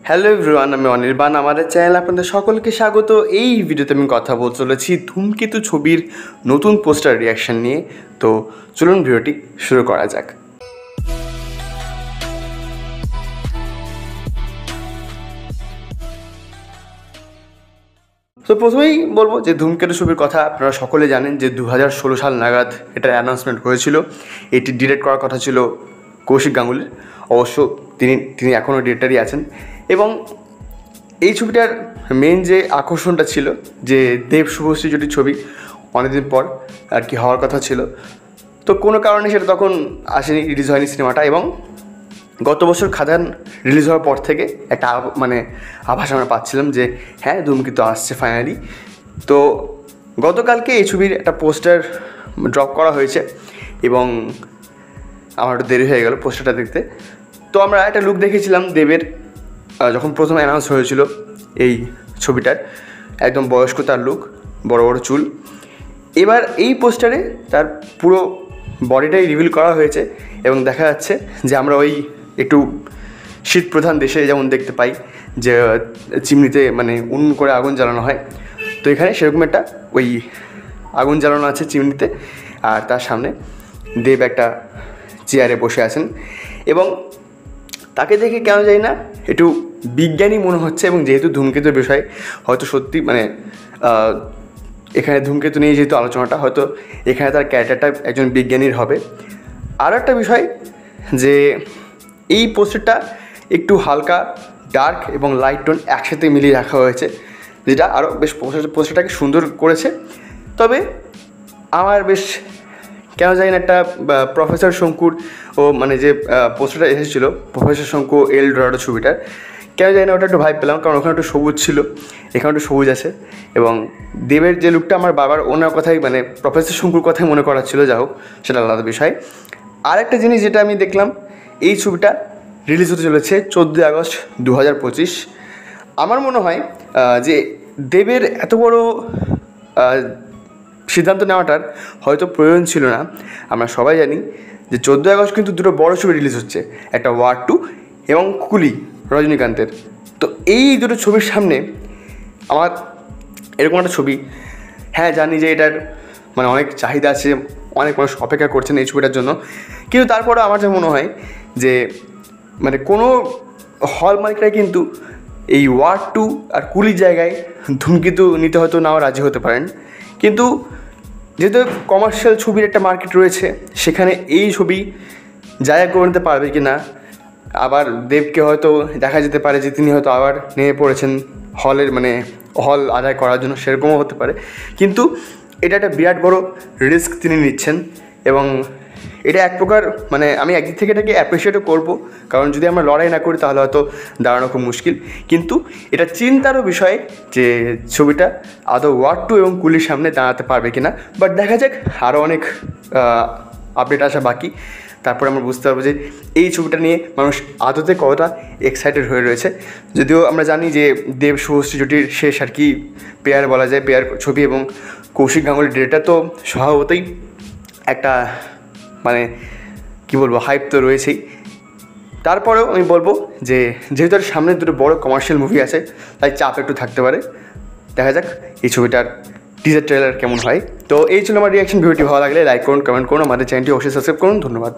Hello everyone, আমি অনির্বাণ। আমাদের channel আপনাদের সকলকে স্বাগত। এই ভিডিওতে আমি কথা বলতে চলেছি ধূমকেতু ছবির নতুন পোস্টার রিয়াকশান নিয়ে। তো চলুন ভিডিওটি শুরু করা যাক। তো প্রথমেই বলবো যে ধূমকেতু ছবির কথা আপনারা সকলে জানেন যে 2016 সাল নাগাদ এটার অ্যানাউন্সমেন্ট হয়েছিল। এটি ডিরেক্ট করার কথা ছিল কৌশিক গাঙ্গুলির। অবশ্য তিনি এখনও ডিরেক্টরই আছেন। এবং এই ছবিটার মেন যে আকর্ষণটা ছিল যে দেব শুভশ্রী জুটির ছবি অনেকদিন পর আর কি হওয়ার কথা ছিল, তো কোনো কারণে সেটা তখন আসেনি, রিলিজ হয়নি সিনেমাটা। এবং গত বছর খাদান রিলিজ হওয়ার পর থেকে একটা আভাস আমরা পাচ্ছিলাম যে হ্যাঁ ধূমকেতু আসছে ফাইনালি। তো গতকালকে এই ছবির একটা পোস্টার ড্রপ করা হয়েছে এবং আমার একটু দেরি হয়ে গেল পোস্টারটা দেখতে। তো আমরা একটা লুক দেখেছিলাম দেবের যখন প্রথম অ্যানাউন্স হয়েছিল এই ছবিটার, একদম বয়স্ক তার লুক, বড় বড় চুল। এবার এই পোস্টারে তার পুরো বডিটাই রিভিল করা হয়েছে এবং দেখা যাচ্ছে যে আমরা ওই একটু শীত প্রধান দেশে যেমন দেখতে পাই যে চিমনিতে মানে উনুন করে আগুন জ্বালানো হয়, তো এখানে সেরকম একটা ওই আগুন জ্বালানো আছে চিমনিতে, আর তার সামনে দেব একটা চেয়ারে বসে আছেন। এবং তাকে দেখে কেন জানি না একটু বিজ্ঞানী মনে হচ্ছে। এবং যেহেতু ধূমকেতুর বিষয় হয়তো সত্যি মানে এখানে ধূমকেতু নিয়ে যেহেতু আলোচনাটা, হয়তো এখানে তার ক্যারেক্টারটা একজন বিজ্ঞানীর হবে। আর একটা বিষয় যে এই পোস্টারটা একটু হালকা ডার্ক এবং লাইট টোন একসাথে মিলিয়ে রাখা হয়েছে, যেটা আরও বেশ পোস্টারটাকে সুন্দর করেছে। তবে আমার বেশ কেন জানি না একটা প্রফেসর শঙ্কুর মানে যে পোস্টারটা এসেছিলো প্রফেসর শঙ্কু এল ডোরাডো ছবিটার, কেন জানি না ওটা একটু ভাইব পেলাম, কারণ ওখানে একটু সবুজ ছিল, এখানে একটু সবুজ আছে। এবং দেবের যে লুকটা আমার বাবার ওনার কথাই মানে প্রফেসর শঙ্কুর কথাই মনে করা ছিল, যা হোক সেটা আলাদা বিষয়। আর একটা জিনিস যেটা আমি দেখলাম, এই ছবিটা রিলিজ হতে চলেছে 14 আগস্ট 2025। আমার মনে হয় যে দেবের এত বড় সিদ্ধান্ত নেওয়াটার হয়তো প্রয়োজন ছিল না। আমরা সবাই জানি যে 14 আগস্ট কিন্তু দুটো বড় ছবি রিলিজ হচ্ছে, একটা ওয়ার 2 এবং কুলি রজনীকান্তের। তো এই দুটো ছবির সামনে আমার এরকম একটা ছবি, হ্যাঁ জানি যে এটার মানে অনেক চাহিদা আছে, অনেক মানুষ অপেক্ষা করছেন এই ছবিটার জন্য, কিন্তু তারপরে আমার যা মনে হয় যে মানে কোনো হল মালিকরা কিন্তু এই ওয়ার 2 আর কুলির জায়গায় ধূমকেতু নিতে হয়তো নাও রাজি হতে পারেন। কিন্তু যেহেতু কমার্শিয়াল ছবির একটা মার্কেট রয়েছে, সেখানে এই ছবি জায়গা করে নিতে পারবে কি না। আবার দেবকে হয়তো দেখা যেতে পারে যে তিনি হয়তো আবার নেমে পড়েছেন হলের মানে হল আদায় করার জন্য, সেরকমও হতে পারে। কিন্তু এটা একটা বিরাট বড় রিস্ক তিনি নিচ্ছেন এবং এটা এক প্রকার মানে আমি একদিক থেকে এটাকে অ্যাপ্রিসিয়েটও করবো, কারণ যদি আমরা লড়াই না করি তাহলে হয়তো দাঁড়ানো খুব মুশকিল। কিন্তু এটা চিন্তারও বিষয় যে ছবিটা আদৌ ওয়ার 2 এবং কুলির সামনে দাঁড়াতে পারবে কি না। বাট দেখা যাক, আরও অনেক আপডেট আসা বাকি, তারপরে আমরা বুঝতে পারবো যে এই ছবিটা নিয়ে মানুষ আদতে কতটা এক্সাইটেড হয়ে রয়েছে। যদিও আমরা জানি যে দেব শুভশ্রী জুটির শেষ আর কি পেয়ার বলা যায়, পেয়ার ছবি, এবং কৌশিক গাঙ্গুলির ডিরেক্টর, তো স্বভাবতই একটা মানে কী বলবো হাইপ তো রয়েছেই। তারপরেও আমি বলবো যে যেহেতু এর সামনে দুটো বড় কমার্শিয়াল মুভি আছে, তাই চাপ একটু থাকতে পারে। দেখা যাক এই ছবিটার টিজার ট্রেলার কেমন হয়। তো এই ছিল আমার রিয়াকশন। ভিডিওটি ভালো লাগলে লাইক করুন, কমেন্ট করুন, আমাদের চ্যানেলটি অবশ্যই সাবস্ক্রাইব করুন। ধন্যবাদ।